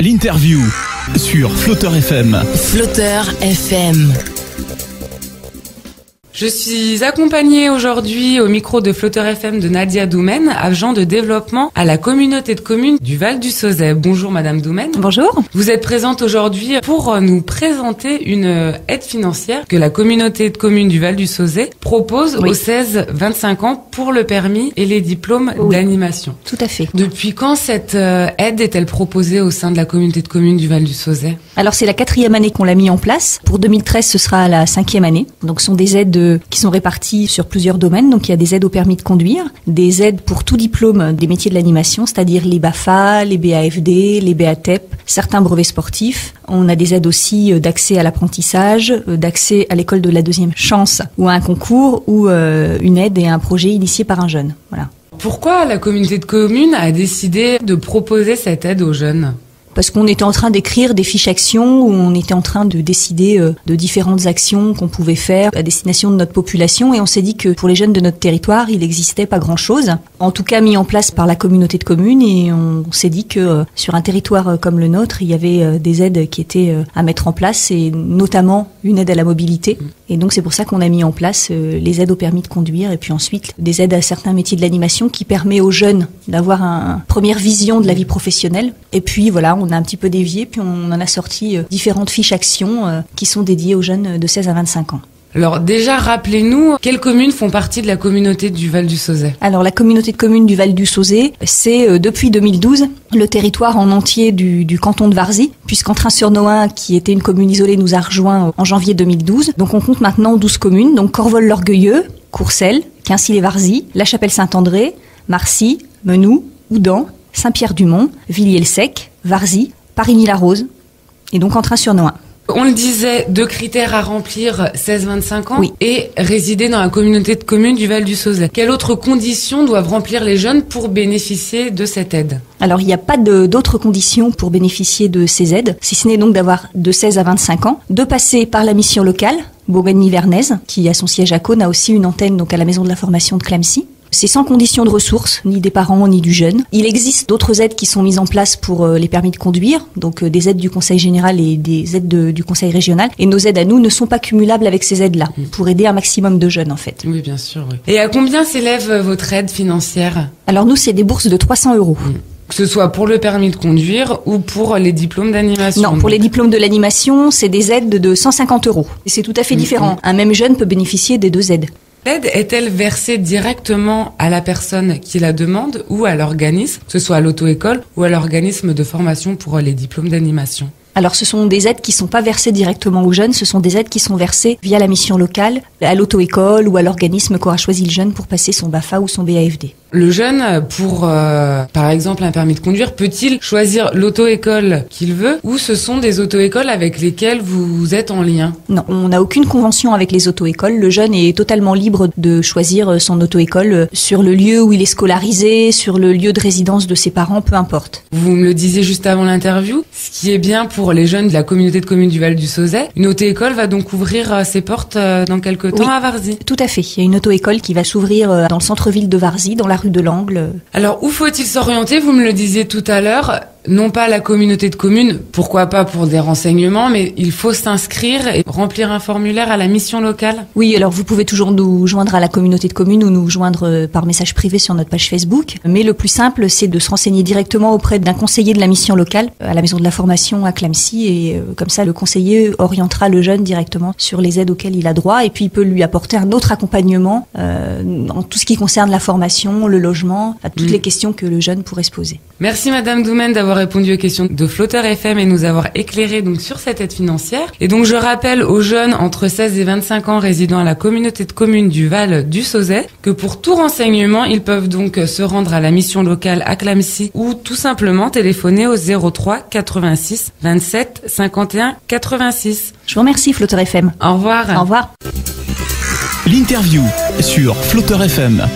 L'interview sur Flotteur FM. Flotteur FM. Je suis accompagnée aujourd'hui au micro de Flotteur FM de Nadia Doumen, agent de développement à la communauté de communes du Val du Sauzet. Bonjour Madame Doumen. Bonjour. Vous êtes présente aujourd'hui pour nous présenter une aide financière que la communauté de communes du Val du Sauzet propose aux 16-25 ans pour le permis et les diplômes d'animation. Tout à fait. Depuis quand cette aide est-elle proposée au sein de la communauté de communes du Val du Sauzet? Alors c'est la 4e année qu'on l'a mis en place. Pour 2013, ce sera la 5e année. Donc ce sont des aides qui sont réparties sur plusieurs domaines. Donc il y a des aides au permis de conduire, des aides pour tout diplôme des métiers de l'animation, c'est-à-dire les BAFA, les BAFD, les BATEP, certains brevets sportifs. On a des aides aussi d'accès à l'apprentissage, d'accès à l'école de la deuxième chance ou à un concours ou une aide et un projet initié par un jeune. Voilà. Pourquoi la communauté de communes a décidé de proposer cette aide aux jeunes ? Parce qu'on était en train d'écrire des fiches actions où on était en train de décider de différentes actions qu'on pouvait faire à destination de notre population et on s'est dit que pour les jeunes de notre territoire, il n'existait pas grand-chose. En tout cas mis en place par la communauté de communes et on s'est dit que sur un territoire comme le nôtre, il y avait des aides qui étaient à mettre en place et notamment une aide à la mobilité. Et donc c'est pour ça qu'on a mis en place les aides au permis de conduire et puis ensuite des aides à certains métiers de l'animation qui permet aux jeunes d'avoir une première vision de la vie professionnelle. Et puis voilà, on a un petit peu dévié, puis on en a sorti différentes fiches actions qui sont dédiées aux jeunes de 16 à 25 ans. Alors déjà, rappelez-nous, quelles communes font partie de la communauté du Val du Sauzet ? Alors la communauté de communes du Val du Sauzet, c'est depuis 2012 le territoire en entier du canton de Varzy, puisqu'Entrain-sur-Nohain, qui était une commune isolée, nous a rejoint en janvier 2012. Donc on compte maintenant 12 communes, donc Corvol-l'Orgueilleux, Courcelles, Quincy-les-Varzy, La Chapelle-Saint-André, Marcy, Menou, Houdan, Saint-Pierre-du-Mont, Villiers-le-Sec, Varzy, Parigny-la-Rose et donc Entrain-sur-Nohain. On le disait, 2 critères à remplir, 16-25 ans et résider dans la communauté de communes du Val du Sauzet. Quelles autres conditions doivent remplir les jeunes pour bénéficier de cette aide ? Alors il n'y a pas d'autres conditions pour bénéficier de ces aides, si ce n'est donc d'avoir de 16 à 25 ans, de passer par la mission locale, Bourgogne-Nivernaise, qui a son siège à Caunes, a aussi une antenne donc à la maison de la formation de Clamecy. C'est sans condition de ressources, ni des parents, ni du jeune. Il existe d'autres aides qui sont mises en place pour les permis de conduire, donc des aides du Conseil général et des aides du Conseil régional. Et nos aides à nous ne sont pas cumulables avec ces aides-là, pour aider un maximum de jeunes en fait. Oui, bien sûr. Oui. Et à combien s'élève votre aide financière ? Alors nous, c'est des bourses de 300 €. Que ce soit pour le permis de conduire ou pour les diplômes d'animation. Non, pour les diplômes de l'animation, c'est des aides de 150 €. Et c'est tout à fait différent. Un même jeune peut bénéficier des 2 aides. L'aide est-elle versée directement à la personne qui la demande ou à l'organisme, que ce soit à l'auto-école ou à l'organisme de formation pour les diplômes d'animation ? Alors ce sont des aides qui ne sont pas versées directement aux jeunes, ce sont des aides qui sont versées via la mission locale, à l'auto-école ou à l'organisme qu'aura choisi le jeune pour passer son BAFA ou son BAFD. Le jeune, pour par exemple un permis de conduire, peut-il choisir l'auto-école qu'il veut ou ce sont des auto-écoles avec lesquelles vous êtes en lien ? Non, on n'a aucune convention avec les auto-écoles. Le jeune est totalement libre de choisir son auto-école sur le lieu où il est scolarisé, sur le lieu de résidence de ses parents, peu importe. Vous me le disiez juste avant l'interview, ce qui est bien pour les jeunes de la communauté de communes du Val du Sauzet, une auto-école va donc ouvrir ses portes dans quelques temps à Varzy. Tout à fait, il y a une auto-école qui va s'ouvrir dans le centre-ville de Varzy, dans la rue de l'Angle. Alors, où faut-il s'orienter ? Vous me le disiez tout à l'heure, non pas la communauté de communes, pourquoi pas pour des renseignements, mais il faut s'inscrire et remplir un formulaire à la mission locale. Oui, alors vous pouvez toujours nous joindre à la communauté de communes ou nous joindre par message privé sur notre page Facebook. Mais le plus simple, c'est de se renseigner directement auprès d'un conseiller de la mission locale à la maison de la formation à Clamecy et comme ça, le conseiller orientera le jeune directement sur les aides auxquelles il a droit et puis il peut lui apporter un autre accompagnement en tout ce qui concerne la formation, le logement, toutes les questions que le jeune pourrait se poser. Merci Madame Doumen d'avoir répondu aux questions de Flotteur FM et nous avoir éclairé donc sur cette aide financière. Et donc je rappelle aux jeunes entre 16 et 25 ans résidant à la communauté de communes du Val du Sauzet que pour tout renseignement, ils peuvent donc se rendre à la mission locale à Clamecy ou tout simplement téléphoner au 03 86 27 51 86. Je vous remercie Flotteur FM. Au revoir. Au revoir. L'interview sur Flotteur FM.